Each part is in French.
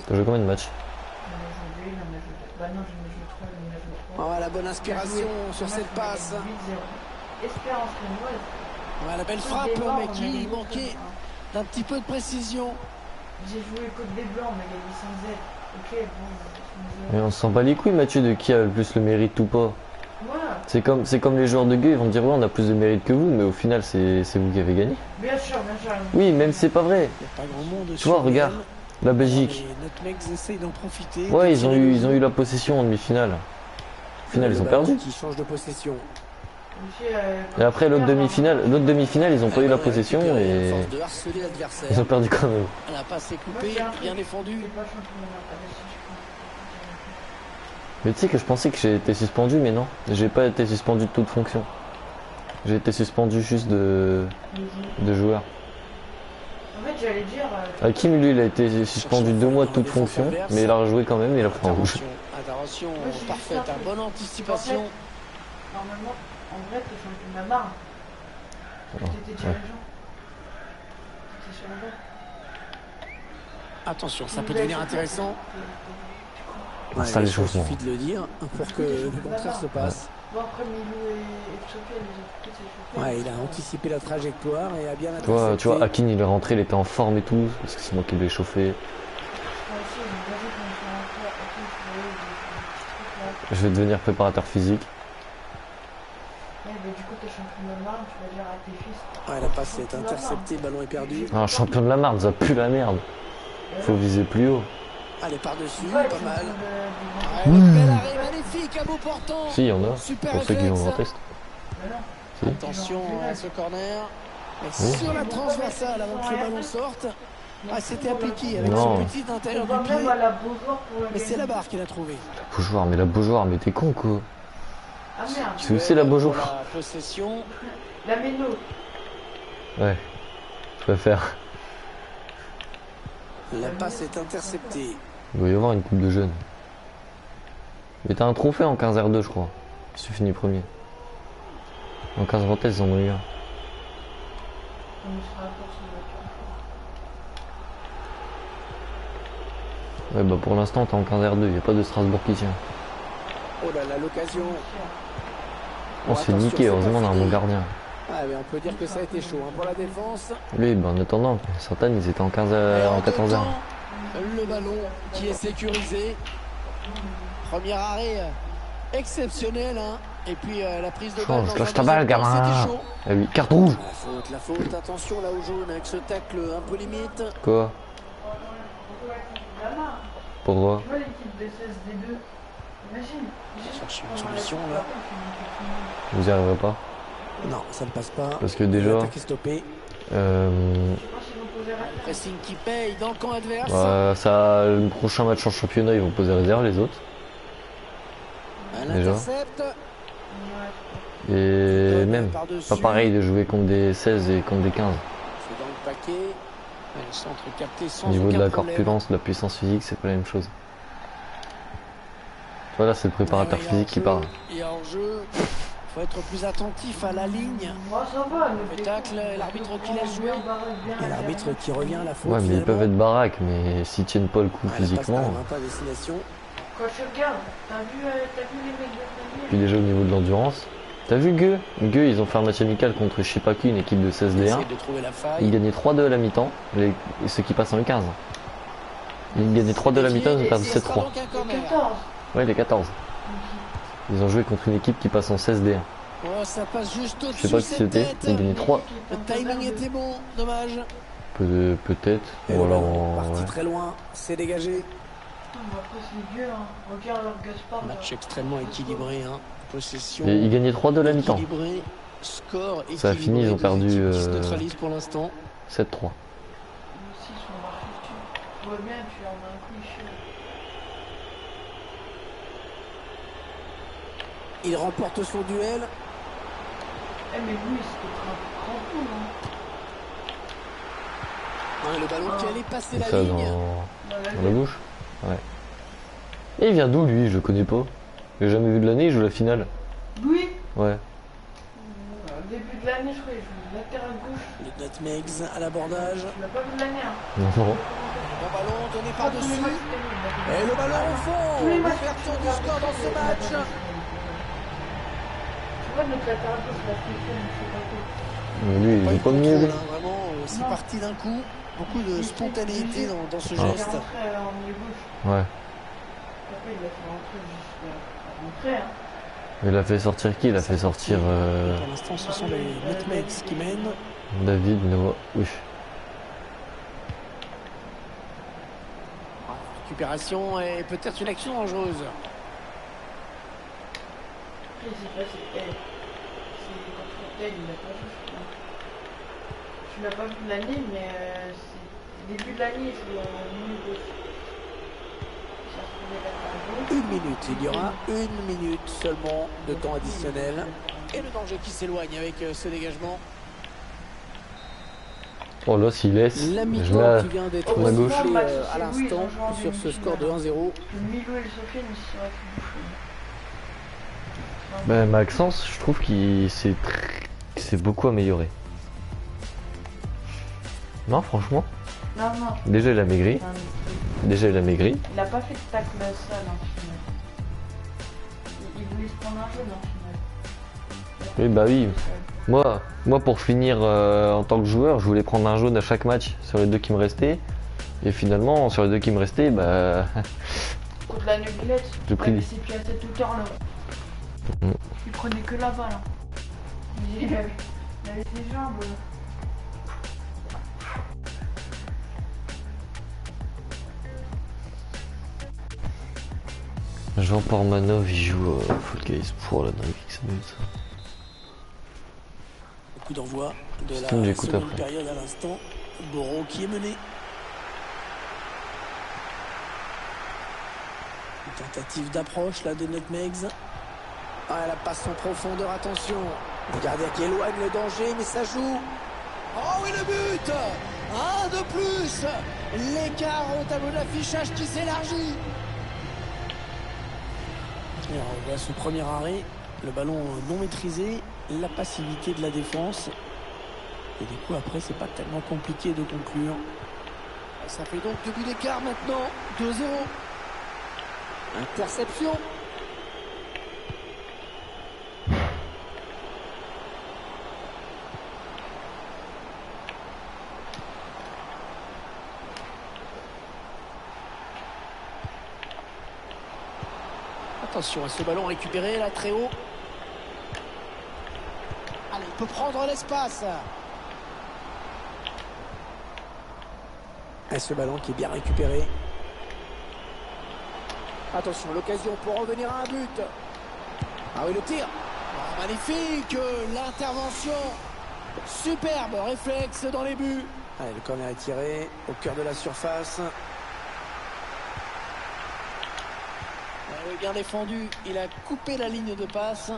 T'as joué combien de matchs? Oh, la bonne inspiration sur cette passe. Ouais, la belle frappe, mais qui manquait d'un petit peu de précision. J'ai joué Côte des Blancs, mais il a dit sans Z. Ok, bon. Mais on s'en bat les couilles, Mathieu, de qui a le plus le mérite ou pas. Voilà. C'est comme les joueurs de gueux, ils vont te dire ouais, on a plus de mérite que vous, mais au final, c'est vous qui avez gagné. Bien sûr, bien sûr. Oui, même c'est pas vrai. Il n'y a pas grand monde. Tu vois, regarde, la Belgique. Notre mec essaye d'en profiter. Ouais, ils ont eu la possession en demi-finale. Au final, ils ont perdu. Qui change de possession. Et après l'autre demi-finale, ils ont pas eu la possession et ils ont perdu quand même. La passe est coupée, bien défendu. Mais tu sais que je pensais que j'ai été suspendu, mais non, j'ai pas été suspendu de toute fonction. J'ai été suspendu juste de joueur. En fait, j'allais dire. Hakim, lui, il a été suspendu 2 mois de toute fonction, mais il a rejoué quand même et il a pris en rouge. Intervention parfaite, bonne anticipation. Normalement, en vrai, t'es champion de la Marne. T'étais dirigeant. T'étais sur le banc. Attention, ça peut devenir intéressant. Ouais, ça l'échauffement. Il suffit de le dire pour que le contraire se passe. Bon, après Milou et Sophia, les autres, ouais, il a anticipé la trajectoire et a bien intercepté. Tu vois, Hakim, il est rentré, il était en forme et tout, parce que c'est moi qui l'ai chauffé. Je vais devenir préparateur physique. Ouais, bah, du coup, t'es champion de la Marne, tu vas dire à tes fils. Ouais, la passe est interceptée, le ballon est perdu. Ah, champion de la Marne, ça pue la merde. Faut viser plus haut. Allez, par-dessus, pas mal. Bel arrêt magnifique, à bout portant. Si, il y en a, pour ceux qui vont en test. Si. Attention à ce corner. Mais sur la transversale, avant que le ballon sorte. Ah, c'était appliqué avec son petit intérieur du pied. Mais c'est la barre qu'il a trouvé. La Beaujoire, mais t'es con quoi. Ah merde. Tu sais où c'est la Beaujoire? La possession. La Méno. Ouais, je préfère. La passe est interceptée. Il doit y avoir une coupe de jeunes. Mais t'as un trophée en 15 R2 je crois. Si tu finis premier. En 15 Rentès, ils en ont eu un. Ouais bah pour l'instant t'es en 15 R2, il n'y a pas de Strasbourg qui tient. Oh là là, l'occasion. On se fait niquer, heureusement on a un bon gardien. Ah mais on peut dire que ça a été chaud hein, pour la défense. Oui bah en attendant, certains ils étaient en 14 heures. Le ballon qui est sécurisé. Premier arrêt exceptionnel hein. Et puis la prise de balle. Lâche ta balle gamin. Ah oui, carte rouge. La faute, attention là au jaune avec ce tacle un peu limite. Quoi? Pourquoi? Tu vois l'équipe de 16D2. Imagine. Cherche une solution là. Vous y arriverez pas? Non, ça ne passe pas. Parce que déjà. L'attaque est stoppée. Pressing qui paye dans le camp adverse. Ça, le prochain match en championnat, ils vont poser réserve les autres. Déjà. Et même, pas pareil de jouer contre des 16 et contre des 15. C'est dans le paquet. Le centre capté sans Au niveau de la problème. corpulence, de la puissance physique, c'est pas la même chose. Voilà, c'est le préparateur physique qui parle. Il y a en jeu. Faut être plus attentif à la ligne. Le tacle, l'arbitre qui laisse jouer. Et l'arbitre qui revient à la faute. Ouais, mais ils peuvent être baraques, mais s'ils tiennent pas le coup physiquement. Pas destination. Quand je regarde, t'as vu les mecs de Puis déjà au niveau de l'endurance. T'as vu Gueux? Gueux, ils ont fait un match amical contre je sais pas qui, une équipe de 16D1. Ils gagnaient 3-2 à la mi-temps, ceux qui passent en 15. Ils gagnaient 3-2 à la mi-temps, ils ont perdu 7-3. Ouais, les 14. Ils ont joué contre une équipe qui passe en 16D1. Oh, ça passe juste je sais pas qui c'était, ils gagnaient 3. Le timing était bon, dommage. Peut-être. Ou alors parti très loin, c'est dégagé. Match Match extrêmement équilibré, hein. Possession. Et ils gagnaient 3-2 à la mi-temps. Score ça a fini, ils ont perdu pour l'instant. 7-3. Il remporte son duel. Eh mais lui, c'était grand coup, hein. Le ballon qui allait passer la ça ligne. Dans la bouche. Ouais. Et il vient d'où lui? Je le connais pas. J'ai jamais vu de l'année, il joue la finale. Louis? Ouais. Au début de l'année, je crois, il joue latéral gauche. Le Nutmegs à l'abordage. Tu l'as pas vu de l'année, hein? Non. Bon ballon donné par-dessus. Et le ballon au fond. L'ouverture du score dans ce match. Tu vois, notre latéral, c'est la Stéphane, c'est pas cool. Mais lui, il est pas mieux. Lui. Vraiment, c'est parti d'un coup. Beaucoup de spontanéité dans ce geste. Il est rentré en milieu gauche. Ouais. Après, il a fait rentrer jusqu'à rentrer. Hein. Il a fait sortir qui? Il a fait sortir. Pour l'instant, ce sont les Nutmegs qui mènent. David Noah. Oui. Récupération et peut-être une action dangereuse. Je sais pas, c'est contre elle, il a pas vu. Tu l'as pas vu de l'année, mais c'est début de l'année, c'est le milieu gauche. Une minute, il y aura une minute seulement de temps additionnel. Et le danger qui s'éloigne avec ce dégagement. Oh là, s'il laisse, La je mi-temps qui vient d'être ma gauche. à l'instant sur ce score de 1-0. Le Milo et le Sofiane, ils se seraient fait bouffer. Ben, Maxence, je trouve qu'il s'est beaucoup amélioré. Non, franchement. Non. Déjà, il a maigri. Déjà, il a maigri. Il a pas fait de tacle sale en finale. Il voulait se prendre un jaune en finale. Oui, bah oui. Moi, pour finir en tant que joueur, je voulais prendre un jaune à chaque match sur les deux qui me restaient. Et finalement, sur les deux qui me restaient, bah. Contre la Nubilette, j'ai pris. ses pieds à cette hauteur là. Il prenait que la balle. Hein. Il avait ses jambes. Jean Pormanov, il joue Fall Guys pour la dingue que ça doit être. Coup d'envoi de la seconde période à l'instant. Boro qui est mené. Une tentative d'approche là de Nutmegs. Ah, la passe en profondeur, attention. Le gardien qui éloigne le danger, mais ça joue. Oh oui, le but. Un de plus. L'écart au tableau de l'affichage qui s'élargit. Et on voit ce premier arrêt. Le ballon non maîtrisé, la passivité de la défense. Et du coup, après, c'est pas tellement compliqué de conclure. Ça fait donc 2 buts d'écart maintenant. 2-0. Interception. Attention à ce ballon récupéré là très haut. Allez, il peut prendre l'espace. Et ce ballon qui est bien récupéré. Attention, l'occasion pour revenir à un but. Ah oui, le tir. Oh, magnifique, l'intervention. Superbe réflexe dans les buts. Allez, le corner est tiré au cœur de la surface. Bien défendu, il a coupé la ligne de passe.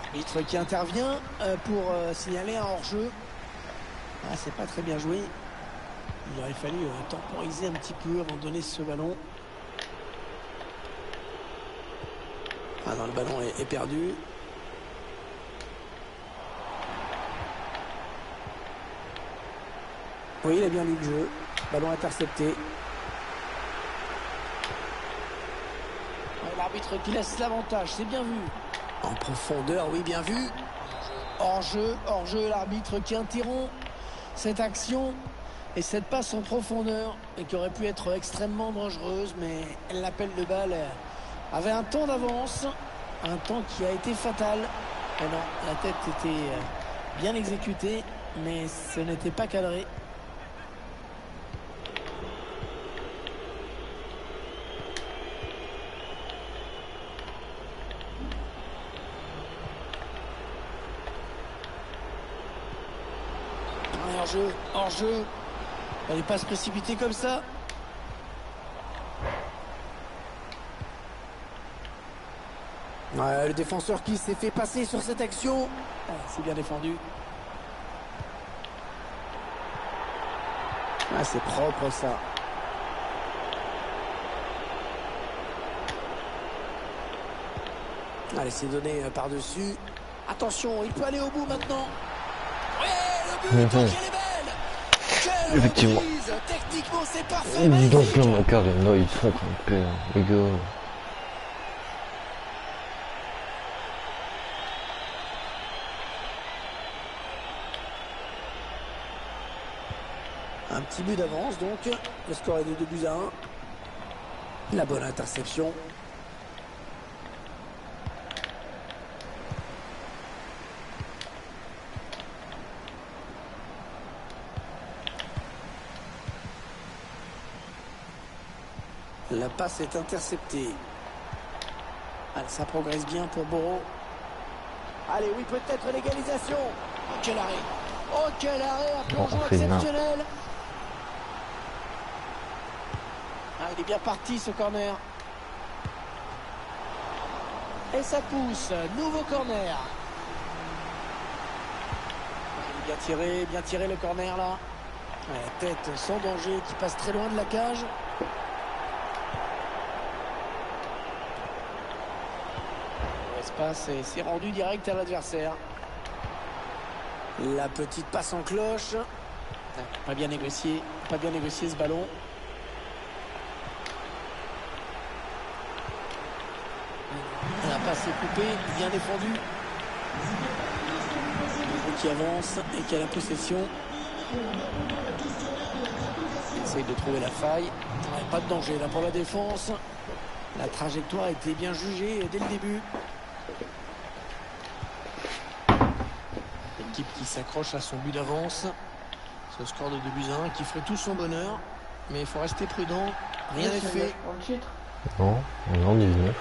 Arbitre qui intervient pour signaler un hors-jeu. Ah, c'est pas très bien joué. Il aurait fallu temporiser un petit peu avant de donner ce ballon. Ah non, le ballon est perdu. Oui, il a bien lu le jeu. Ballon intercepté. L'arbitre qui laisse l'avantage, c'est bien vu. En profondeur, oui, bien vu. Hors-jeu, l'arbitre qui interrompt cette action et cette passe en profondeur et qui aurait pu être extrêmement dangereuse, mais l'appel de balle avait un temps d'avance, un temps qui a été fatal. Et non, la tête était bien exécutée, mais ce n'était pas cadré. Hors-jeu. Fallait pas se précipiter comme ça. Ouais, le défenseur qui s'est fait passer sur cette action. Ah, c'est bien défendu. Ah, c'est propre ça. Allez, c'est donné par-dessus. Attention, il peut aller au bout maintenant. Ouais, le but, quelle est belle! Effectivement. Techniquement, c'est parfait. Dis donc, le Macar et Noy, ils sont complets, les gars. Un petit but d'avance donc, le score est de 2-1. La bonne interception. La passe est interceptée. Allez, ça progresse bien pour Boro. Allez, oui, peut-être l'égalisation. Oh, quel arrêt. Oh, quel arrêt, un plongeon exceptionnel. Ah, il est bien parti ce corner. Et ça pousse, nouveau corner. Il est bien tiré le corner là. La tête sans danger qui passe très loin de la cage. L'espace et c'est rendu direct à l'adversaire. La petite passe en cloche. Pas bien négocié ce ballon. La passe est coupée, bien défendu. Qui avance et qui a la possession. Il essaye de trouver la faille. Pas de danger là pour la défense. La trajectoire était bien jugée dès le début. L'équipe qui s'accroche à son but d'avance. Ce score de 2-1 qui ferait tout son bonheur. Mais il faut rester prudent. Rien n'est fait. Non, on est en 19.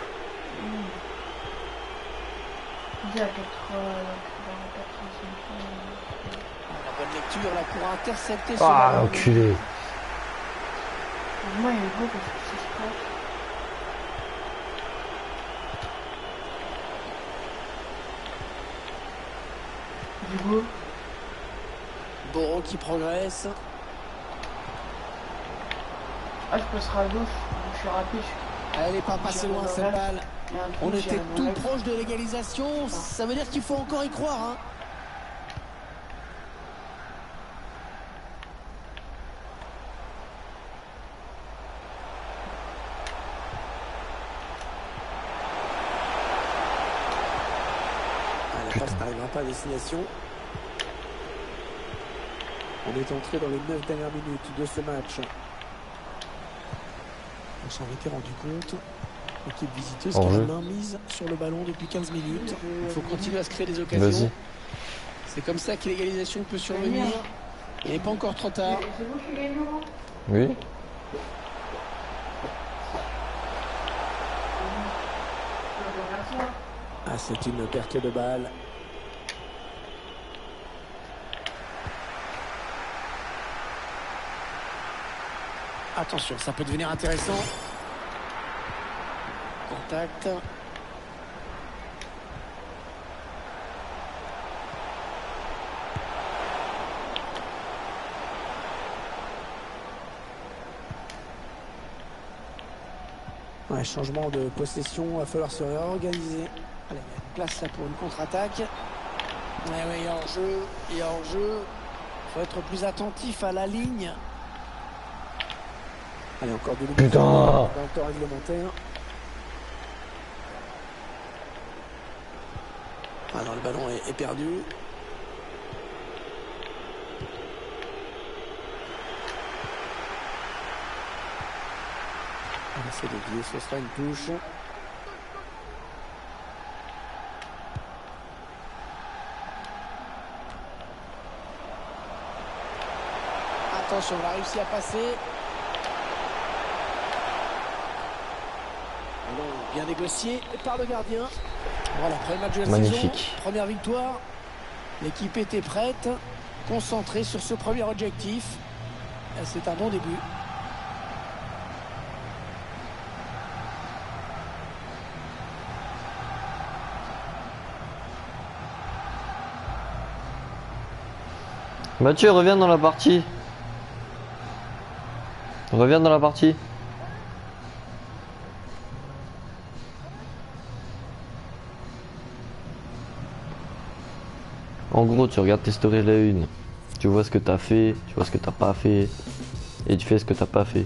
La bonne lecture là pour intercepter ce ballon. Enculé. Moi, il est beau parce que c'est sport. Du coup. Boro qui progresse. Ah, je passerai à gauche. Je suis rapide. Elle n'est pas passée loin cette balle. On était tout proche de l'égalisation. Ça veut dire qu'il faut encore y croire. Hein. La passe n'arrivera pas à destination. On est entré dans les 9 dernières minutes de ce match. On s'en était rendu compte. L'équipe visiteuse qui a la main mise sur le ballon depuis 15 minutes. Il faut continuer à se créer des occasions. C'est comme ça que l'égalisation peut survenir. Il n'est pas encore trop tard. Oui. Ah, c'est une perte de balle. Attention, ça peut devenir intéressant. Contact. Ouais, changement de possession, il va falloir se réorganiser. Allez, place là pour une contre-attaque. Ouais, il y a hors-jeu, il faut être plus attentif à la ligne. Allez, encore 2 minutes. Putain. Dans le temps réglementaire. Ah non, le ballon est perdu. On essaie de dévier, ce sera une touche. Attention, on a réussi à passer. Ballon bien négocié par le gardien. Voilà, premier match de la saison, première victoire. L'équipe était prête, concentrée sur ce premier objectif. C'est un bon début. Mathieu, reviens dans la partie. Reviens dans la partie. En gros, tu regardes tes stories la une. Tu Tu vois ce que t'as fait, tu vois ce que t'as pas fait, et tu fais ce que t'as pas fait.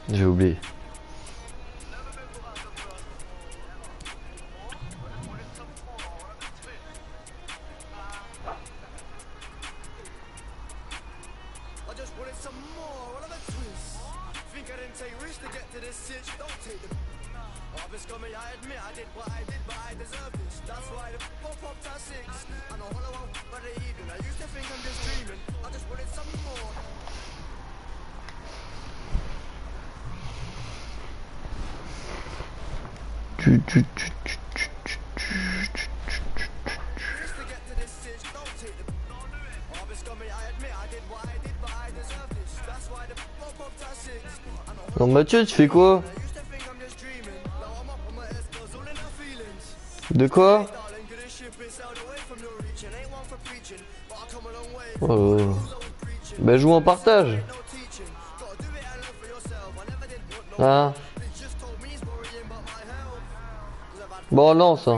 J'ai oublié. Donc Mathieu, tu fais quoi? De quoi? Oh. Ben joue en partage. Ah. Bon non ça.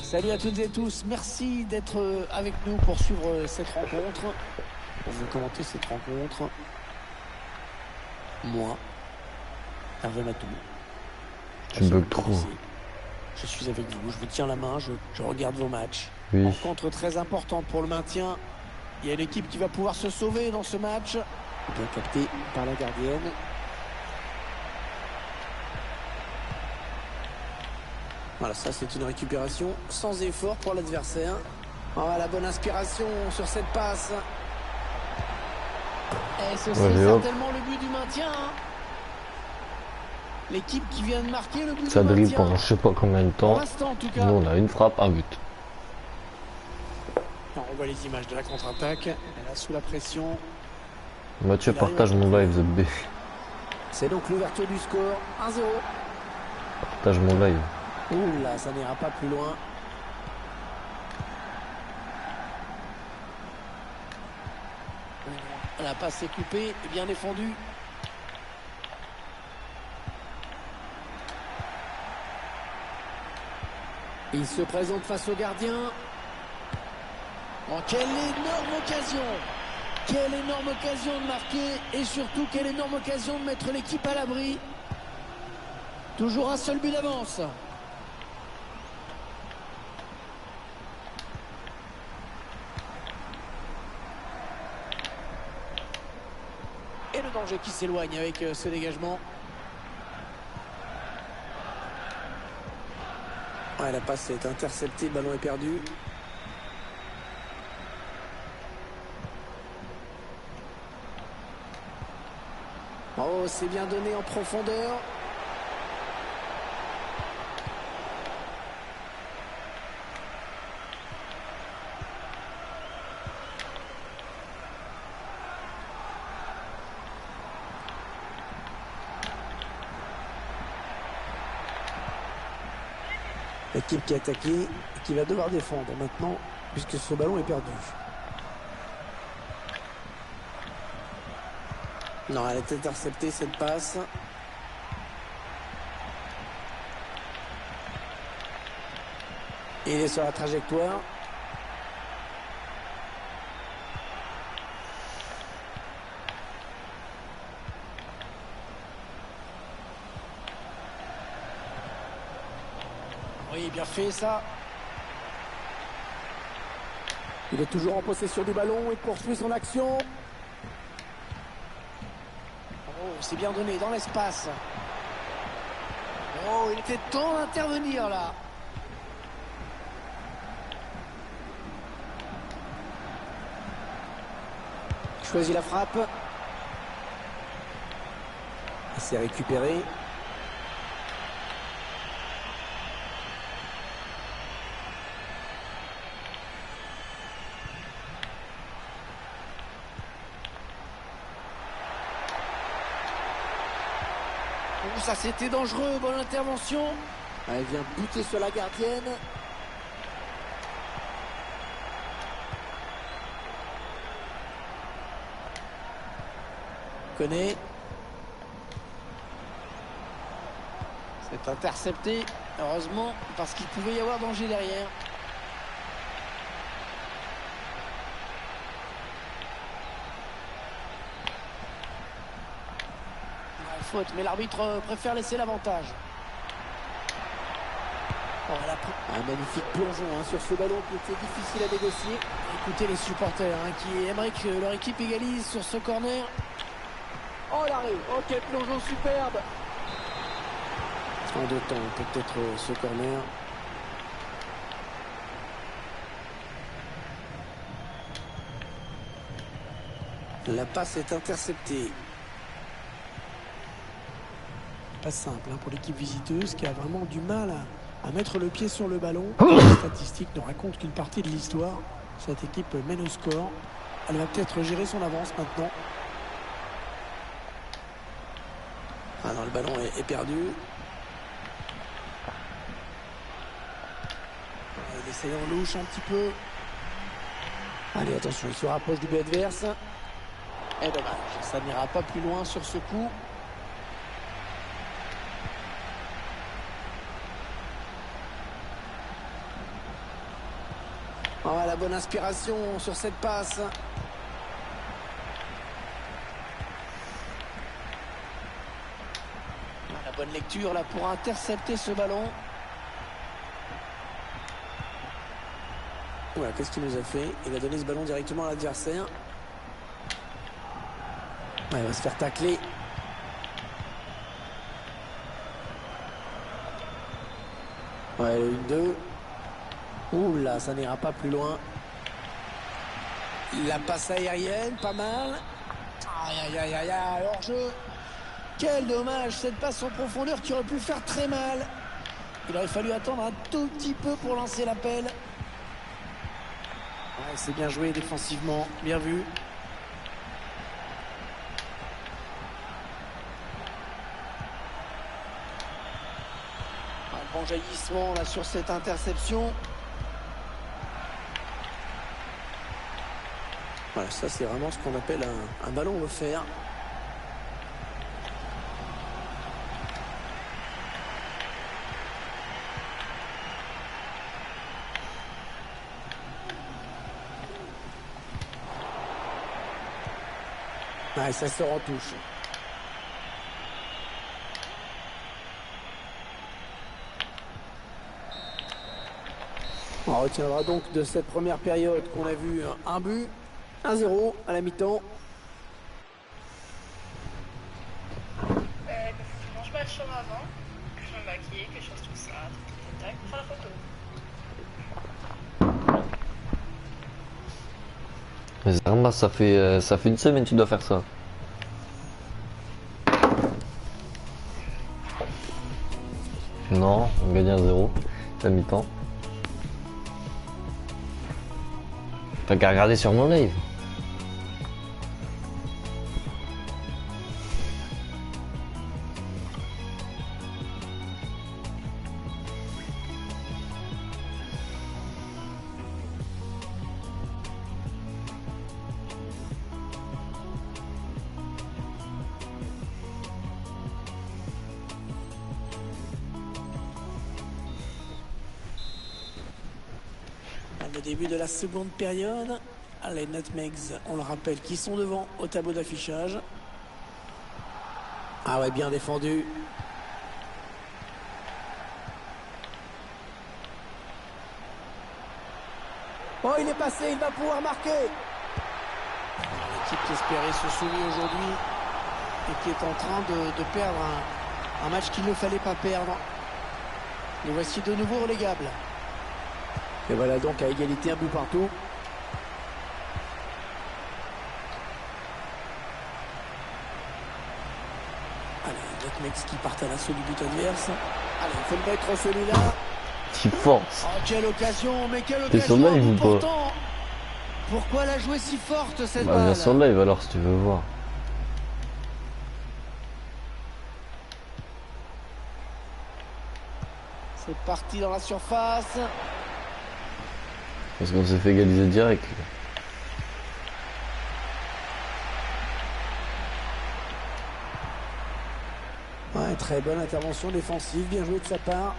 Salut à toutes et tous, merci d'être avec nous pour suivre cette rencontre. On veut commenter cette rencontre. Moi, Hervé Matou. Tu me bugs trop. Je suis avec vous, je vous tiens la main, je regarde vos matchs. Oui. Rencontre très importante pour le maintien. Il y a l'équipe qui va pouvoir se sauver dans ce match. Bien capté par la gardienne. Voilà, ça c'est une récupération sans effort pour l'adversaire. Oh, la bonne inspiration sur cette passe. Et ce serait certainement le but du maintien. L'équipe qui vient de marquer le but ça du maintien. dribble pendant je sais pas combien de temps. En tout cas. Nous on a une frappe, un but. On voit les images de la contre-attaque. Elle est sous la pression. Mathieu, partage mon live, ZB. C'est donc l'ouverture du score. 1-0. Partage mon live. Ouh là, ça n'ira pas plus loin. La passe est coupée et bien défendue. Il se présente face au gardien. Oh, quelle énorme occasion! Quelle énorme occasion de marquer et surtout quelle énorme occasion de mettre l'équipe à l'abri. Toujours un seul but d'avance. Et le danger qui s'éloigne avec ce dégagement. Ouais, la passe est interceptée, le ballon est perdu. Oh, c'est bien donné en profondeur. L'équipe qui a attaqué et qui va devoir défendre maintenant puisque ce ballon est perdu. Non, elle est interceptée cette passe. Il est sur la trajectoire. Oui, bien fait ça. Il est toujours en possession du ballon et poursuit son action. Oh, c'est bien donné dans l'espace. Oh, il était temps d'intervenir là. Choisit la frappe. Il s'est récupéré. Oh, ça c'était dangereux, bonne intervention. Elle vient buter sur la gardienne. Connaît. C'est intercepté, heureusement, parce qu'il pouvait y avoir danger derrière. Faute, mais l'arbitre préfère laisser l'avantage. Oh, un magnifique plongeon sur ce ballon qui était difficile à négocier. Écoutez les supporters qui aimeraient que leur équipe égalise sur ce corner. Oh l'arrêt, oh quel plongeon superbe. En deux temps peut-être ce corner. La passe est interceptée. Pas simple pour l'équipe visiteuse qui a vraiment du mal à mettre le pied sur le ballon. Les statistiques nous racontent qu'une partie de l'histoire, cette équipe mène au score. Elle va peut-être gérer son avance maintenant. Ah non, le ballon est perdu. Il essaye en louche un petit peu. Allez, attention, il se rapproche du but adverse. Et dommage, ça n'ira pas plus loin sur ce coup. Oh, la bonne inspiration sur cette passe. La bonne lecture là pour intercepter ce ballon. Voilà, qu'est-ce qu'il nous a fait? Il a donné ce ballon directement à l'adversaire. Ouais, il va se faire tacler. Ouais, le 1-2. Ouh là, ça n'ira pas plus loin. La passe aérienne, pas mal. Aïe, aïe, aïe, aïe, hors-jeu. Quel dommage, cette passe en profondeur qui aurait pu faire très mal. Il aurait fallu attendre un tout petit peu pour lancer l'appel. Ouais, c'est bien joué défensivement, bien vu. Un bon jaillissement là sur cette interception. Voilà, ça c'est vraiment ce qu'on appelle un ballon offert. Ah, et ça sort en touche. On retiendra donc de cette première période qu'on a vu un but, 1-0 à la mi-temps. Sinon je mets le chemin avant, que je me maquille, que je fasse tout ça, tac, pour faire la photo. Mais Zarma, ça fait une semaine que tu dois faire ça. Non, on gagne 1-0, la mi-temps. T'as qu'à regarder sur mon live. Le début de la seconde période. Les Nutmegs, on le rappelle, qui sont devant au tableau d'affichage. Ah ouais, bien défendu. Oh, il est passé, il va pouvoir marquer. L'équipe qui espérait se sauver aujourd'hui et qui est en train de perdre un match qu'il ne fallait pas perdre. Nous voici de nouveau relégables. Et voilà donc à égalité, un but partout. Allez, Netmex qui part à l'assaut du but adverse. Allez, il faut le mettre celui-là. Tu forces. Oh, quelle occasion, mais quelle T'es sur occasion live ou pas? pourtant. Pourquoi la jouer si forte cette Bah, balle? viens sur live alors si tu veux voir. C'est parti dans la surface. Parce qu'on s'est fait égaliser direct. Ouais, très bonne intervention défensive, bien joué de sa part.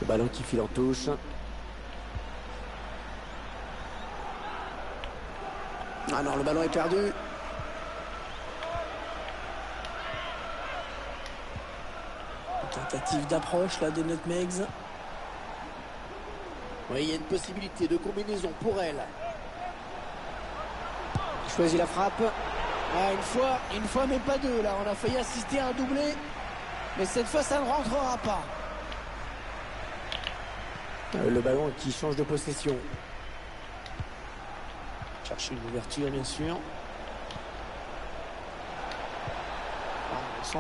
Le ballon qui file en touche. Ah non, le ballon est perdu. Tentative d'approche là des Nutmegs. Oui, il y a une possibilité de combinaison pour elle. Il choisit la frappe. Ah, une fois mais pas deux. Là, on a failli assister à un doublé. Mais cette fois, ça ne rentrera pas. Le ballon qui change de possession. Chercher une ouverture, bien sûr.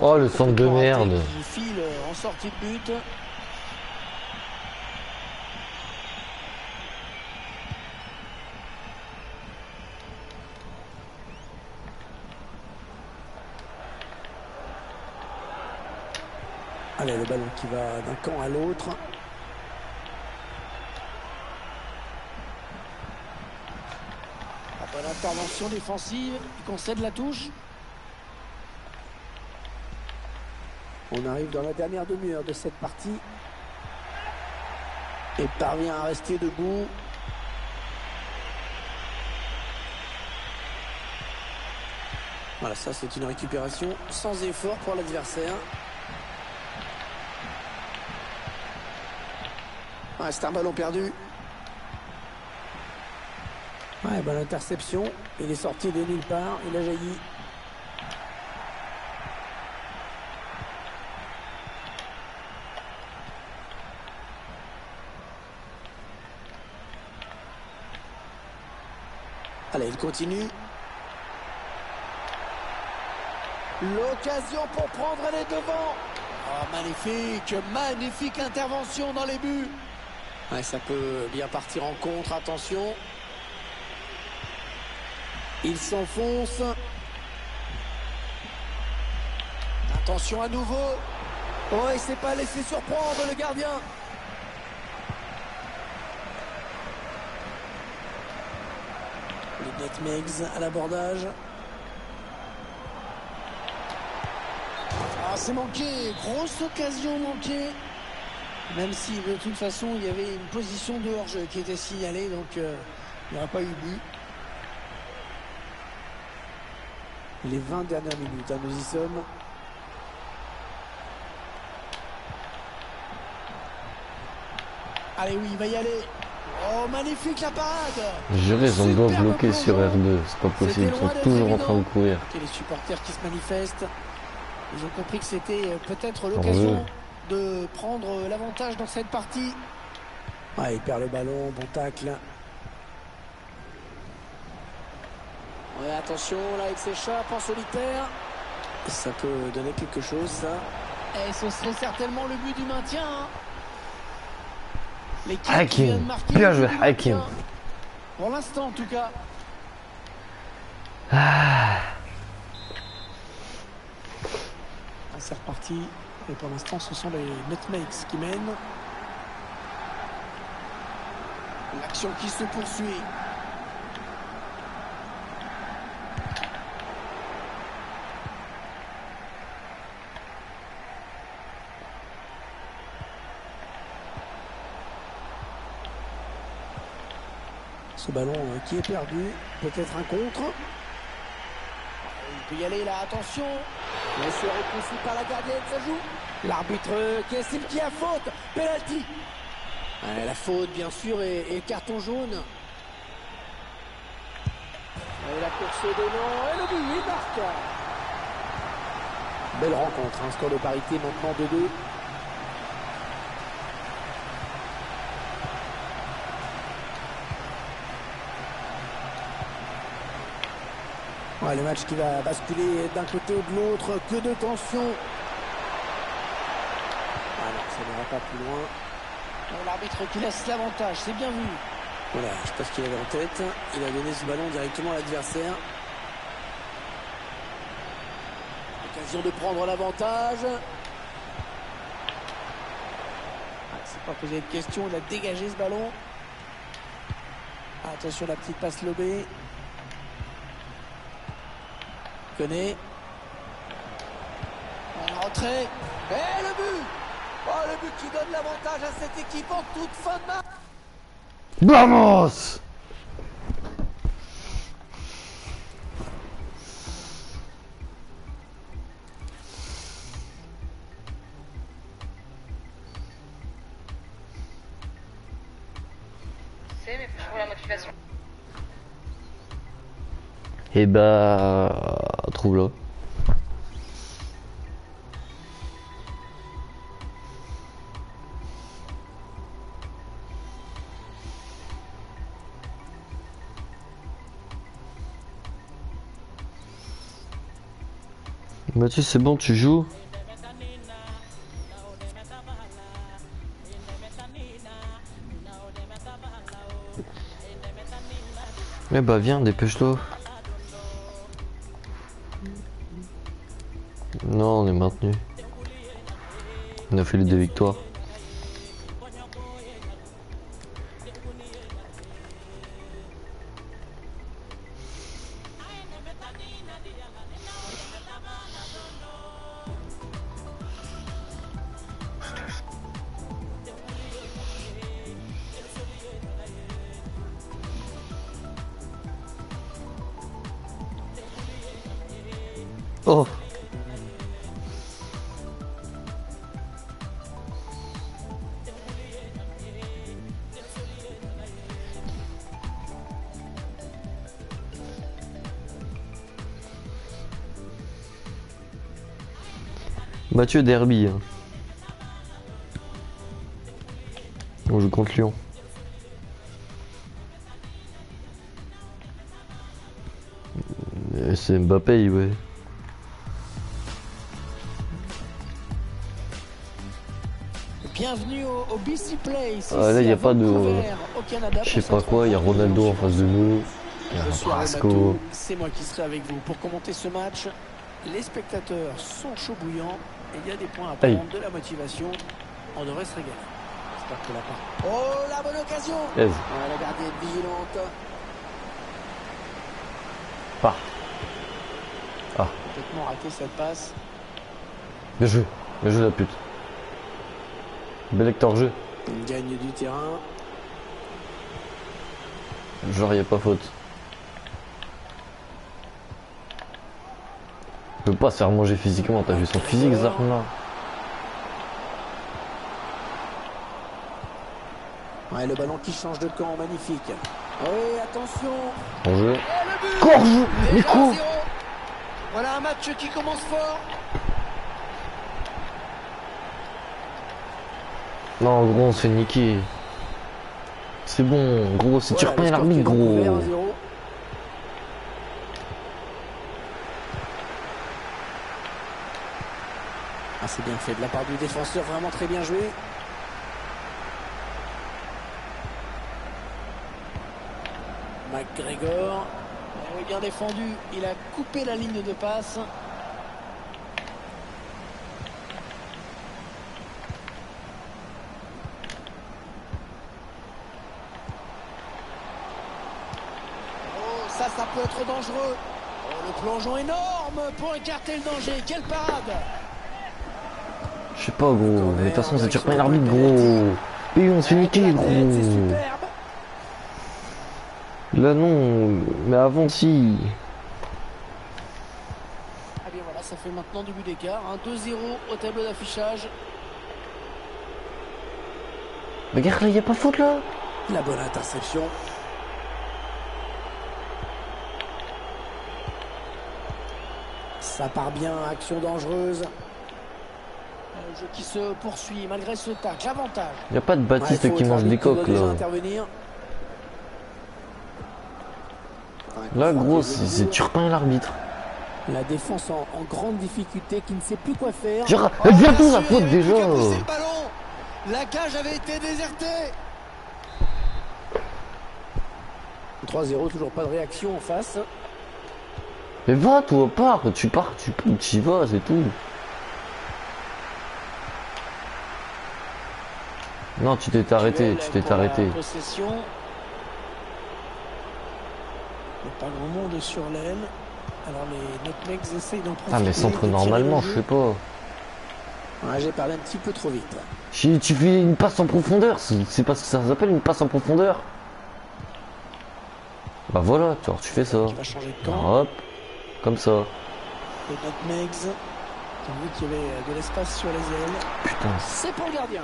Oh, le centre de merde. Qui file en sortie de but. Allez, le ballon qui va d'un camp à l'autre. La bonne intervention défensive, il concède la touche. On arrive dans la dernière demi-heure de cette partie. Et parvient à rester debout. Voilà, ça c'est une récupération sans effort pour l'adversaire. Ouais, c'est un ballon perdu. Ouais, bonne interception. Il est sorti de nulle part. Il a jailli. Allez, il continue. L'occasion pour prendre les devants. Oh, magnifique, magnifique intervention dans les buts. Ouais, ça peut bien partir en contre, attention. Il s'enfonce. Attention à nouveau. Oh, il s'est pas laissé surprendre le gardien. Les Nutmegs à l'abordage. Ah, c'est manqué. Grosse occasion manquée. Même si de toute façon il y avait une position de hors-jeu qui était signalée, donc il n'y aura pas eu but. Les 20 dernières minutes, hein, nous y sommes. Allez, oui, il va y aller. Oh, magnifique la parade. Juré, ils ont doit bloquer sur R2. C'est pas possible, ils sont toujours en train de courir. Et les supporters qui se manifestent, ils ont compris que c'était peut-être l'occasion de prendre l'avantage dans cette partie. Ah, il perd le ballon, bon tacle. Ouais, attention, là il s'échappe en solitaire. Ça peut donner quelque chose, ça. Et ce serait certainement le but du maintien. Hein. Hakim, bien joué Hakim. Pour l'instant en tout cas. Ah. C'est reparti. Et pour l'instant, ce sont les Nutmegs qui mènent. L'action qui se poursuit. Ce ballon qui est perdu. Peut-être un contre. Il peut y aller là, attention. Bien sûr, repoussé par la gardienne, ça joue. L'arbitre qui estime qu'il y a faute. Penalty. La faute, bien sûr, et carton jaune. Et la course de long, et le but, il marque. Belle rencontre, un score de parité maintenant 2-2. Ouais, le match qui va basculer d'un côté ou de l'autre, que de tension. Alors, ça n'ira pas plus loin. L'arbitre qui laisse l'avantage, c'est bien vu. Voilà, je sais pas ce qu'il avait en tête. Il a donné ce ballon directement à l'adversaire. Occasion de prendre l'avantage. Ah, c'est pas posé de question, il a dégagé ce ballon. Attention, la petite passe lobée. Connaît. En rentrée. Et le but! Oh, le but qui donne l'avantage à cette équipe en toute fin de match. Vamos! C'est, mais faut trouver la motivation. Et bah, trouve-le. Mathieu, c'est bon, tu joues? Eh bah viens, dépêche-toi. Non, on est maintenu. On a fait les 2 victoires. Oh! Mathieu, derby. Hein. On joue contre Lyon. C'est Mbappé, ouais. Bienvenue au BC Place. Ah, là, il n'y a pas de. Je sais pas quoi, il y a Ronaldo en face de nous. Il y a Brasco. C'est moi qui serai avec vous pour commenter ce match. Les spectateurs sont chauds bouillants et il y a des points à prendre, de la motivation. On devrait se régaler. J'espère que la part. Oh, la bonne occasion. Yes. Ouais, la gardienne vigilante. Pas. Ah. Complètement raté cette passe. Bien joué la pute. Bel hector jeu. Il gagne du terrain. Genre, il n'y a pas faute. Il peut pas se faire manger physiquement, t'as vu son physique, Zarm là. Ouais, le ballon qui change de camp, magnifique. Oui, attention. Bon jeu. Corps, mais quoi? Voilà un match qui commence fort. Non, gros, on se fait niquer. C'est bon, gros, si tu reprends l'arbitre, gros. Ah, c'est bien fait de la part du défenseur, vraiment très bien joué. McGregor, bien défendu, il a coupé la ligne de passe. Oh, ça peut être dangereux. Oh, le plongeon énorme pour écarter le danger. Quelle parade! Je sais pas, gros, mais de toute façon, si tu reprends l'arbitre, gros. Et on se fait niquer, gros. Là, non, mais avant, si. Ah bien voilà, ça fait maintenant du but d'écart. 2-0 au tableau d'affichage. Mais regarde là, il n'y a pas faute là. La bonne interception. Ça part bien, action dangereuse. Le jeu qui se poursuit malgré ce tacle, l'avantage. Il n'y a pas de Baptiste qui mange des coques là. Là gros, c'est Turpin l'arbitre. La défense en grande difficulté qui ne sait plus quoi faire. Viens tout la faute déjà. La cage avait été désertée. 3-0, toujours pas de réaction en face. Mais va toi, pars, tu y vas, c'est tout. Non, tu t'es arrêté, Possession. Il n'y a pas grand monde sur l'aile. Alors les Nutmegs essayent d'en profiter. Ah mais centre normalement, je sais pas. Ouais, j'ai parlé un petit peu trop vite. Tu fais une passe en profondeur, c'est pas ce que ça s'appelle une passe en profondeur. Bah voilà, tu fais ça. Qui va changer de camp. Hop, comme ça. Les Nutmegs, t'as vu qu'il y avait de l'espace sur les ailes. Putain. C'est pour le gardien.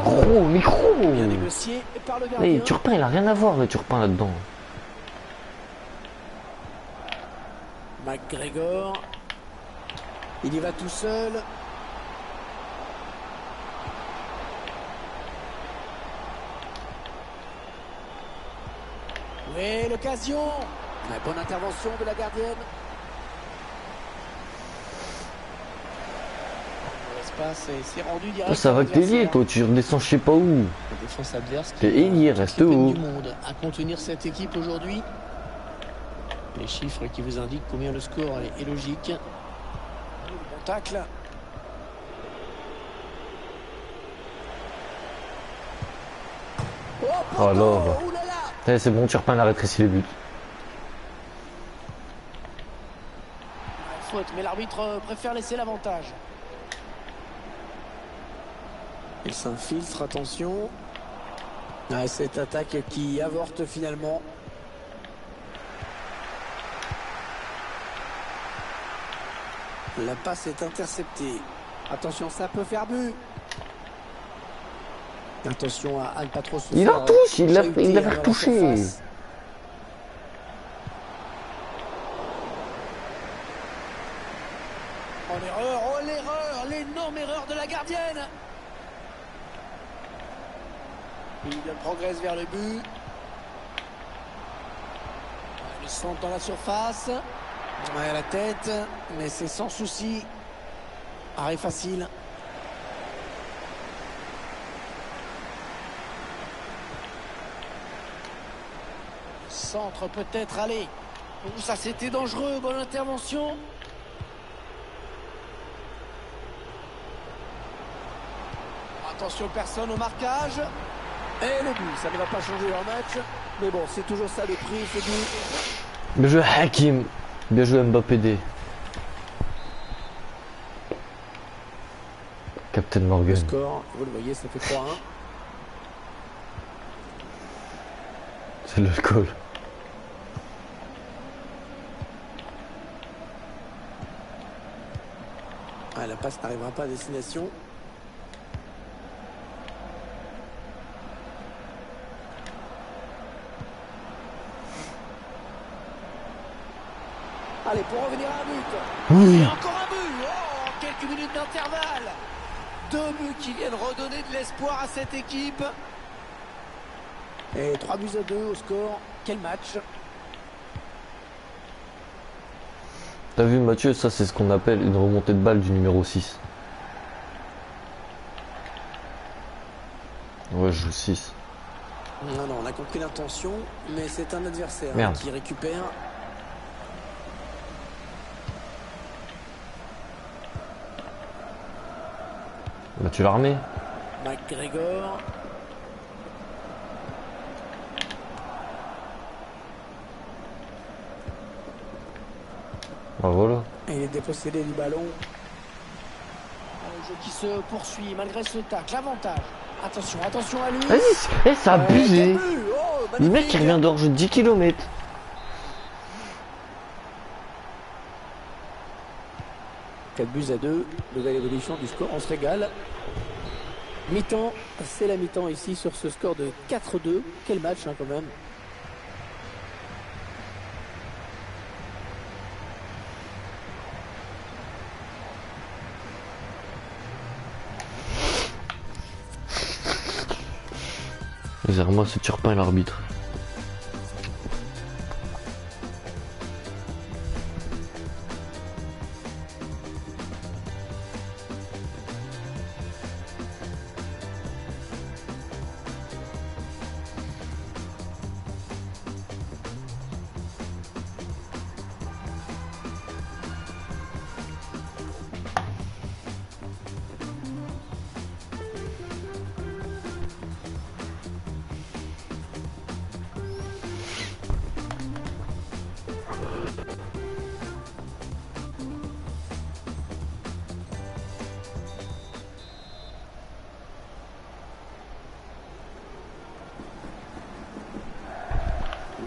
Gros micro. Bien négocié par le gardien. Mais Turpin il a rien à voir le Turpin là-dedans. McGregor. Il y va tout seul. Oui, l'occasion. La bonne intervention de la gardienne. C'est rendu direct. Ça va que t'es lié, toi, tu redescends je sais pas où. La défense adverse. T'es ailier, reste haut. Du monde à contenir cette équipe aujourd'hui. Les chiffres qui vous indiquent combien le score est logique. Bon tacle. Oh là. C'est bon, Turpin a rétréci les buts. Faute, mais l'arbitre préfère laisser l'avantage. Il s'infiltre, attention. Ah, cette attaque qui avorte finalement. La passe est interceptée. Attention, ça peut faire but. Attention à ne pas trop se il faire. La retouche, il l'a fait retoucher. Oh l'erreur, l'énorme erreur de la gardienne. Il progresse vers le but. Le centre dans la surface. Ouais, à la tête, mais c'est sans souci. Arrêt facile. Centre peut-être, allez. Ça c'était dangereux, bonne intervention. Attention, personne au marquage. Et le but, ça ne va pas changer leur match. Mais bon, c'est toujours ça le prix, c'est but. Bien joué Hakim. Bien joué Mbappé D. Captain Morgan. Le score, vous le voyez, ça fait 3-1. C'est l'alcool. Ah, la passe n'arrivera pas à destination. Allez, pour revenir à un but. Oui. Et encore un but. Oh, quelques minutes d'intervalle. 2 buts qui viennent redonner de l'espoir à cette équipe. Et 3-2 au score. Quel match. T'as vu Mathieu, ça c'est ce qu'on appelle une remontée de balle du numéro 6. Ouais, je joue 6. Non, on a compris l'intention, mais c'est un adversaire qui récupère. Bah tu l'as remis. McGregor. Bah voilà. Et il est dépossédé du ballon. Un jeu qui se poursuit malgré ce tacle. L'avantage. Attention à lui. Vas-y, c'est abusé. Le mec qui revient d'hors-jeu de 10 km. 4-2, nouvelle évolution du score, on se régale. Mi-temps, c'est la mi-temps ici sur ce score de 4-2. Quel match hein, quand même. Zerma se tire pas l'arbitre.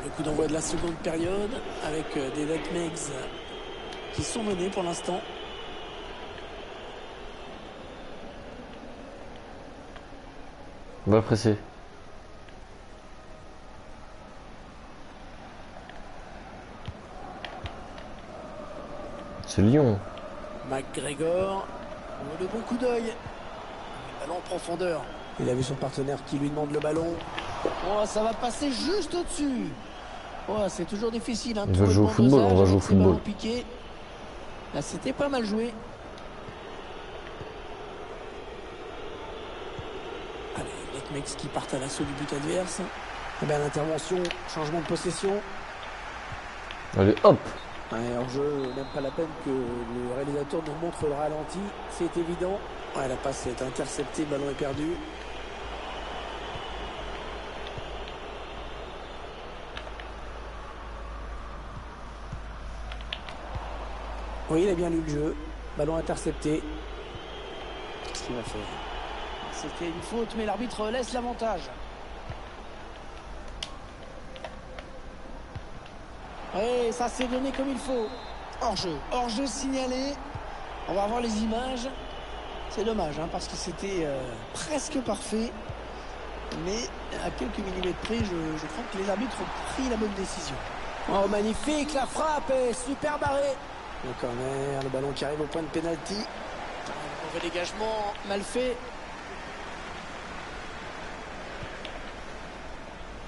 Le coup d'envoi de la seconde période avec des nutmegs qui sont menés pour l'instant. On va le presser. C'est Lyon. McGregor, le bon coup d'œil. Ballon en profondeur. Il a vu son partenaire qui lui demande le ballon. Oh, ça va passer juste au-dessus. Oh, c'est toujours difficile. Hein, on va jouer au football, on va jouer au football. Là, c'était pas mal joué. Allez, les mecs qui partent à l'assaut du but adverse. Et bien l'intervention, changement de possession. Allez, hop. Ouais, hors jeu, même pas la peine que le réalisateur nous montre le ralenti. C'est évident. Ouais, la passe est interceptée, le ballon est perdu. Oui, il a bien lu le jeu. Ballon intercepté. Qu'est-ce qu'il va faire? C'était une faute, mais l'arbitre laisse l'avantage. Oui, ça s'est donné comme il faut. Hors-jeu. Hors-jeu signalé. On va voir les images. C'est dommage, hein, parce que c'était presque parfait. Mais à quelques millimètres près, je crois que les arbitres ont pris la bonne décision. Oh, magnifique, la frappe est super barrée. Le corner, le ballon qui arrive au point de pénalty. Un mauvais dégagement, mal fait.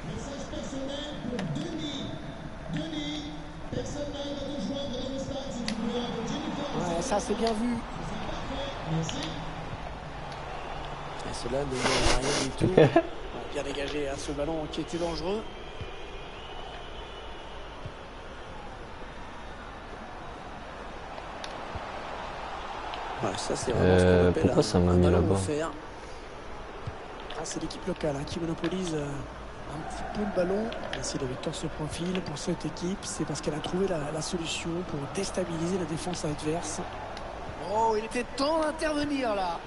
Message personnel pour Denis. Denis, personne n'arrive à nous joindre dans le stade si tu peux avec Jennifer. Ouais, ça c'est bien vu. Merci. Et cela ne donne rien du tout. Ouais, bien dégagé, hein, ce ballon qui était dangereux. Ouais, ça c'est vraiment ce qu'on appelle pourquoi ça m'a mis là-bas? Ah, c'est l'équipe locale hein, qui monopolise un petit peu le ballon. Et si la victoire se profile pour cette équipe, c'est parce qu'elle a trouvé la solution pour déstabiliser la défense adverse. Oh, il était temps d'intervenir là.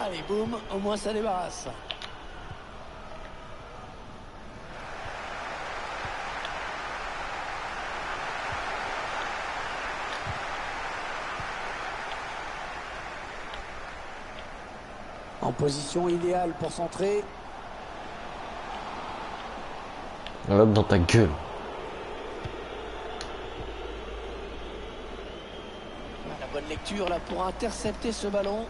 Allez, boum, au moins ça débarrasse. En position idéale pour centrer. Hop, dans ta gueule. La bonne lecture là pour intercepter ce ballon.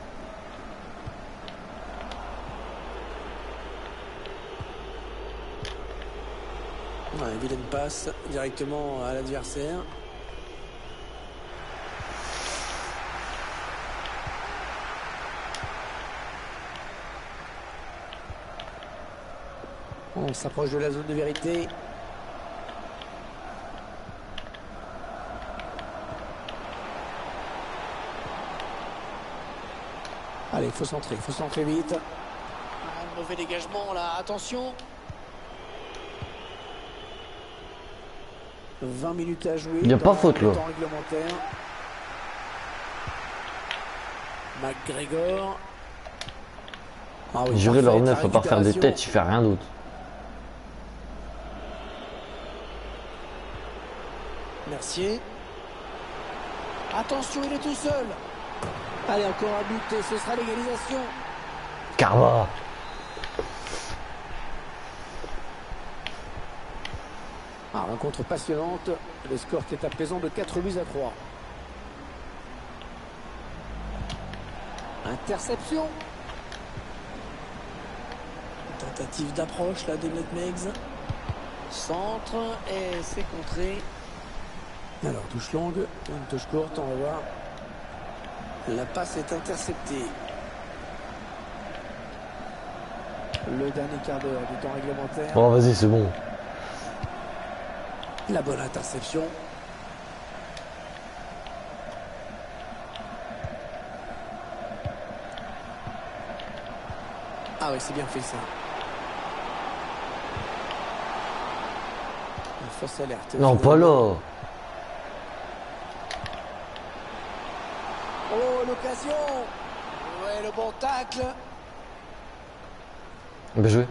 Ouais, vilaine passe directement à l'adversaire. On s'approche de la zone de vérité. Allez, il faut centrer vite. Un mauvais dégagement là, attention. 20 minutes à jouer. Il n'y a pas faute là. Temps réglementaire. McGregor. Ah oui, Jurer leur parfait, neuf à part faire des têtes, il fait rien d'autre. Mercier. Attention, il est tout seul. Allez, encore un but et ce sera l'égalisation. Carva. Rencontre passionnante. Le score qui est à présent de 4 buts à 3. Interception. Tentative d'approche là des Nutmegs. Centre et c'est contré. Alors touche longue, une touche courte, on va voir. La passe est interceptée. Le dernier quart d'heure du temps réglementaire. Oh vas-y c'est bon. La bonne interception. Ah oui, c'est bien fait ça. Une fausse alerte. Non, pas là. Oh, l'occasion. Ouais, le bon tacle. Bien joué.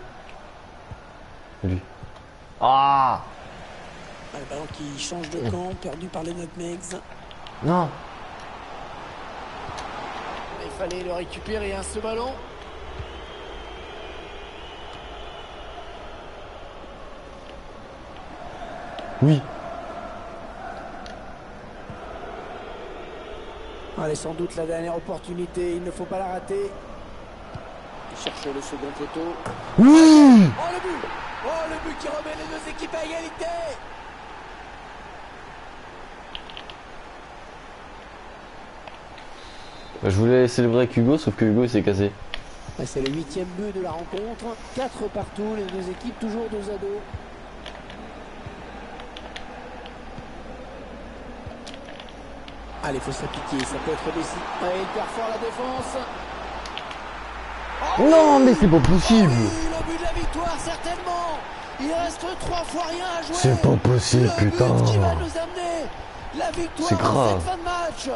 Lui. Ah. Le ballon qui change de camp, perdu par les Nutmegs. Non. Il fallait le récupérer, hein, ce ballon. Oui. Allez, sans doute la dernière opportunité, il ne faut pas la rater. Il cherche le second poteau. Oui. Oh le but! Oh le but qui remet les deux équipes à égalité! Je voulais célébrer avec Hugo, sauf que Hugo il s'est cassé. C'est le 8e but de la rencontre. 4 partout, les deux équipes toujours 2-2. Allez, il faut s'appliquer, ça peut être décisif. Il perd fort la défense. Oh, Non, mais c'est pas possible. oui, le but de la victoire, certainement. Il reste 3 fois rien à jouer. C'est pas possible, le putain. but qui va nous amener la victoire C'est grave. en cette fin de match.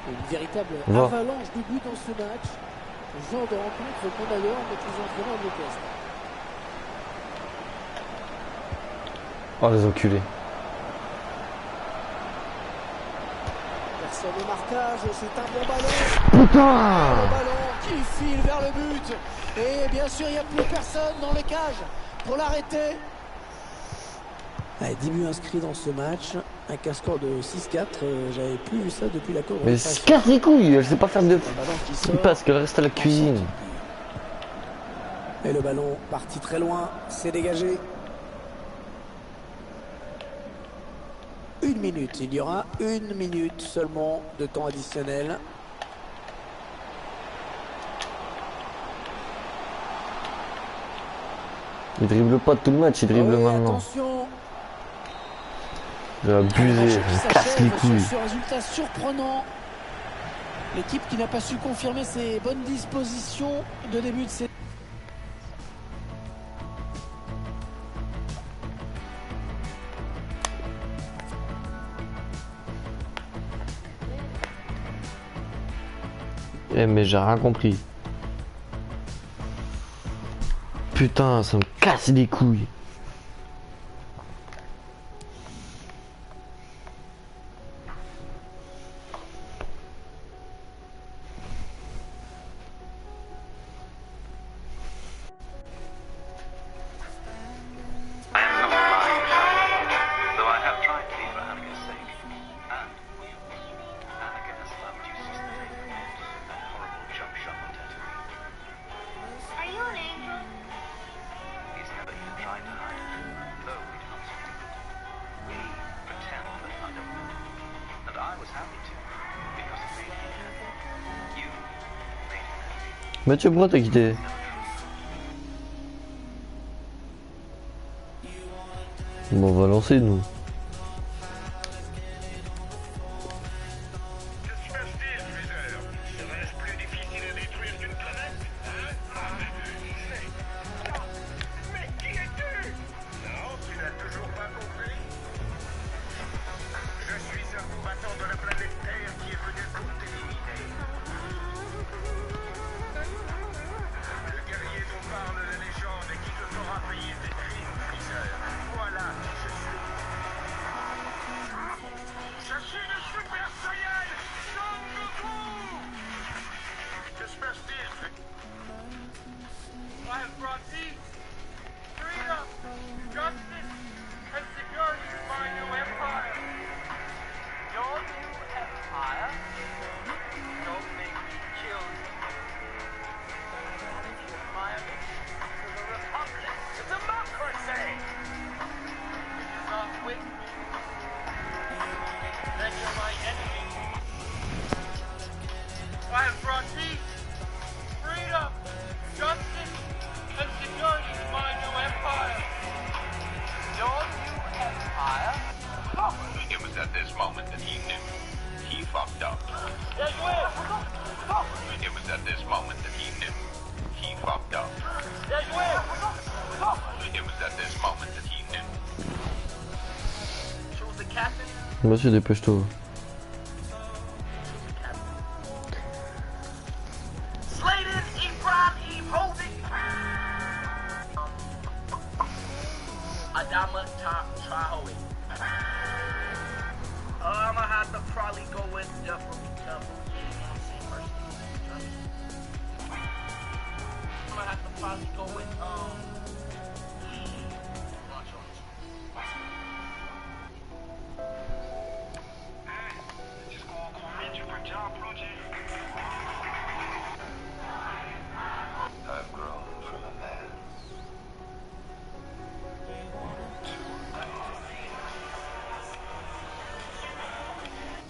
Une véritable avalanche de buts dans ce match. Le genre de rencontre qu'on adore avec les entraîneurs de l'orchestre. Oh les enculés. Personne au marquage, c'est un bon ballon. Putain. Le ballon qui file vers le but. Et bien sûr, il n'y a plus personne dans les cages pour l'arrêter. 10 buts inscrits dans ce match, avec un score de 6-4, j'avais plus vu ça depuis la Coupe. Mais casse les couilles, elle sait pas faire de... Il passe, qu'elle reste à la cuisine. Et le ballon parti très loin, c'est dégagé. 1 minute, il y aura 1 minute seulement de temps additionnel. Il dribble pas tout le match, il dribble maintenant. Attention. J'ai abusé, je me casse les couilles. Ce résultat surprenant. L'équipe qui n'a pas su confirmer ses bonnes dispositions de début de saison. Eh mais j'ai rien compris. Putain, ça me casse les couilles. Mathieu, pourquoi t'as quitté? Bon, on va lancer nous. have brought peace, freedom, justice, and security to my new empire. Your new empire? Oh. It was at this moment that he knew. He fucked up. Yes, you will. Oh. It was at this moment that he knew. He fucked up. Yes, you will. Oh. It was at this moment that he knew. Choose the captain. Monsieur, dépêche-toi. Adama Traore. I'm gonna have to probably go with Jeffrey Temple. I'm gonna have to probably go with just go mention for job project. I've grown from a man.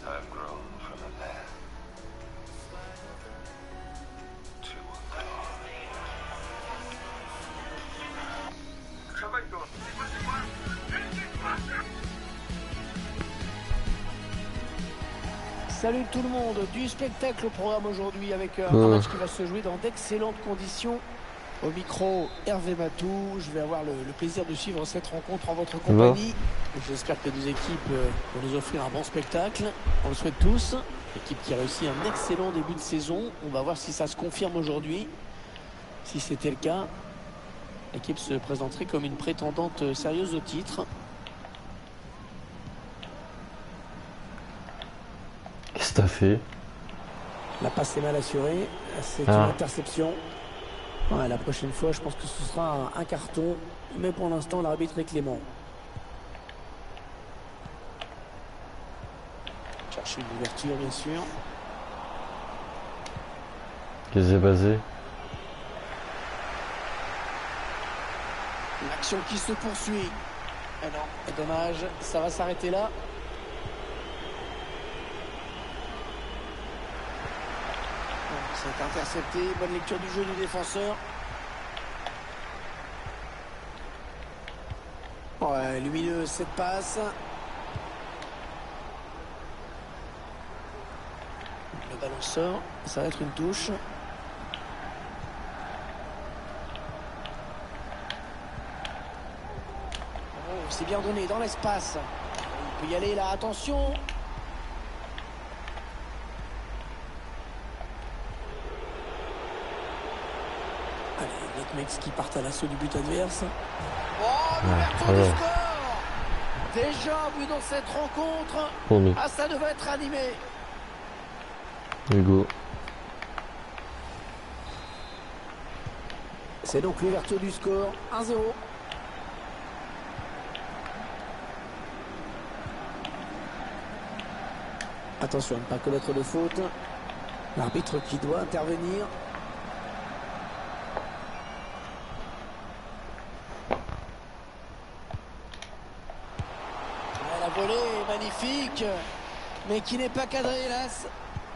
I've grown from a man to a god. Salut tout le monde, du spectacle au programme aujourd'hui avec un match qui va se jouer dans d'excellentes conditions. Au micro, Hervé Matou, je vais avoir le plaisir de suivre cette rencontre en votre compagnie. J'espère que les deux équipes vont nous offrir un bon spectacle. On le souhaite tous. L'équipe qui a réussi un excellent début de saison. On va voir si ça se confirme aujourd'hui. Si c'était le cas, l'équipe se présenterait comme une prétendante sérieuse au titre. Qu'est-ce que t'as fait? La passe est mal assurée. C'est une interception. Ouais, la prochaine fois, je pense que ce sera un carton. Mais pour l'instant, l'arbitre est clément. Chercher une ouverture, bien sûr. Qu'est-ce qui s'est passé? L'action qui se poursuit. Ah non, dommage, ça va s'arrêter là. C'est intercepté, bonne lecture du jeu du défenseur. Ouais, lumineux cette passe. Le ballon sort, ça va être une touche. Oh, c'est bien donné dans l'espace. Il peut y aller là, attention. Mecs qui partent à l'assaut du but adverse. Oh, l'ouverture du score! Déjà vu dans cette rencontre. Ah, ça devait être animé. Hugo. C'est donc l'ouverture du score. 1-0. Attention à ne pas commettre de faute. L'arbitre qui doit intervenir. Volée magnifique, mais qui n'est pas cadré, hélas.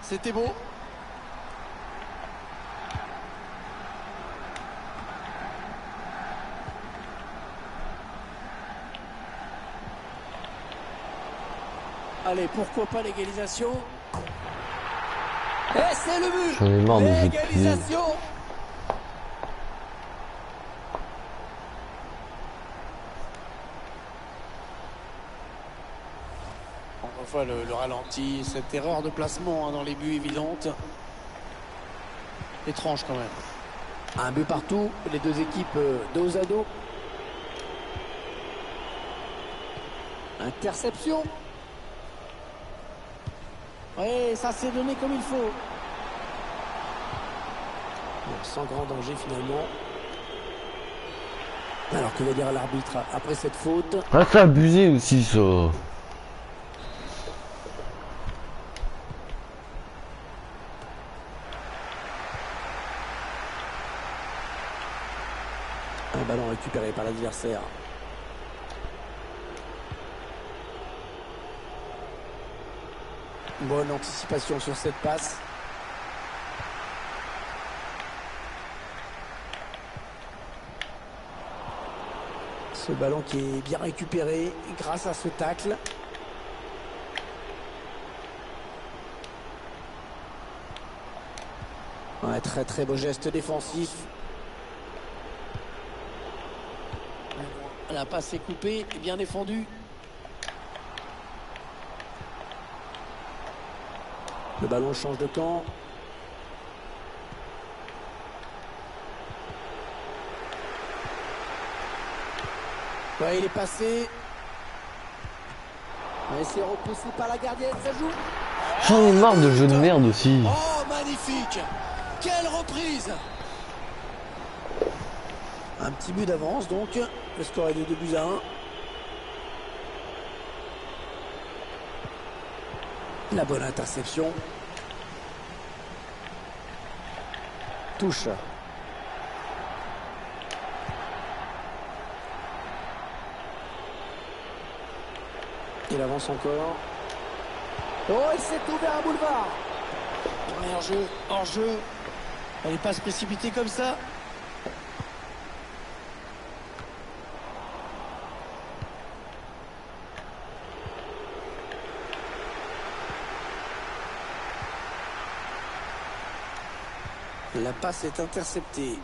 C'était beau. Allez, pourquoi pas l'égalisation? Et c'est le but. J'en ai marre de l'égalisation. On voit le ralenti, cette erreur de placement dans les buts évidente. Étrange quand même. Un but partout, les deux équipes dos à dos. Interception. Oui, ça s'est donné comme il faut. Bon, sans grand danger finalement. Alors que va dire l'arbitre après cette faute? Ah, c'est abusé aussi ça. Un ballon récupéré par l'adversaire. Bonne anticipation sur cette passe. Ce ballon qui est bien récupéré grâce à ce tacle. Ouais, très très beau geste défensif. La passe est coupée et bien défendue. Le ballon change de camp. Ouais, il est passé. Ouais, c'est repoussé par la gardienne, ça joue. J'en ai marre de jeu de merde aussi. Oh, magnifique! Quelle reprise! Un petit but d'avance donc. Le score est de 2-1. La bonne interception. Touche. Il avance encore. Oh, il s'est ouvert un boulevard. Ouais, hors-jeu, hors-jeu. On n'est pas se précipiter comme ça. La passe est interceptée.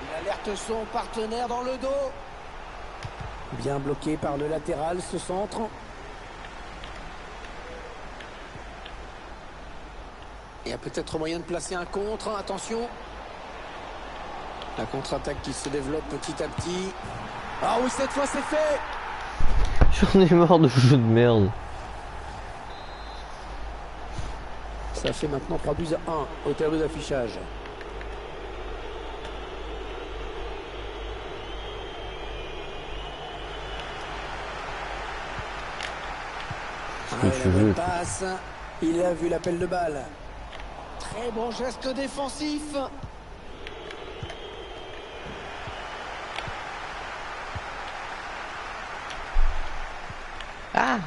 Il alerte son partenaire dans le dos. Bien bloqué par le latéral, ce centre. Il y a peut-être moyen de placer un contre. Attention. La contre-attaque qui se développe petit à petit. Ah oui, cette fois c'est fait. J'en ai marre de jeu de merde. Ça fait maintenant 3-1 au tableau d'affichage. Que tu veux. Passe. Il a vu l'appel de balle. Très bon geste défensif. Ah,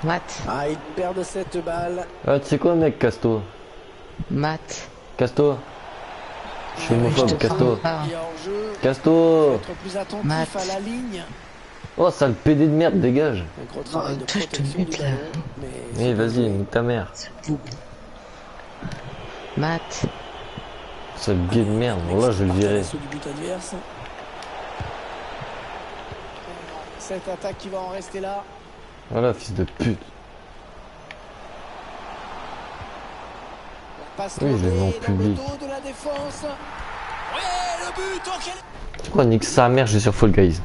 Matt. Ah, il perd cette balle. Ah, tu sais quoi, mec, Casto? Matt. Casto. Je suis homophobe, Casto. Il y a hors-jeu. Casto. Être plus attentif Matt. à la ligne. Oh, sale PD de merde, dégage. Un gros travail de toi, je te protection bute, du là. ballon, mais Eh, vas-y, nique ta mère. Matt. Sale gay de merde. Voilà, je le virai. Sous du but adverse. Cette attaque qui va en rester là. Voilà, fils de pute. La passe Oui, je l'ai vu en dans le public. dos de la défense. Ouais, le but. Oh, quel... Pourquoi nique sa mère, je suis sur Fall Guys?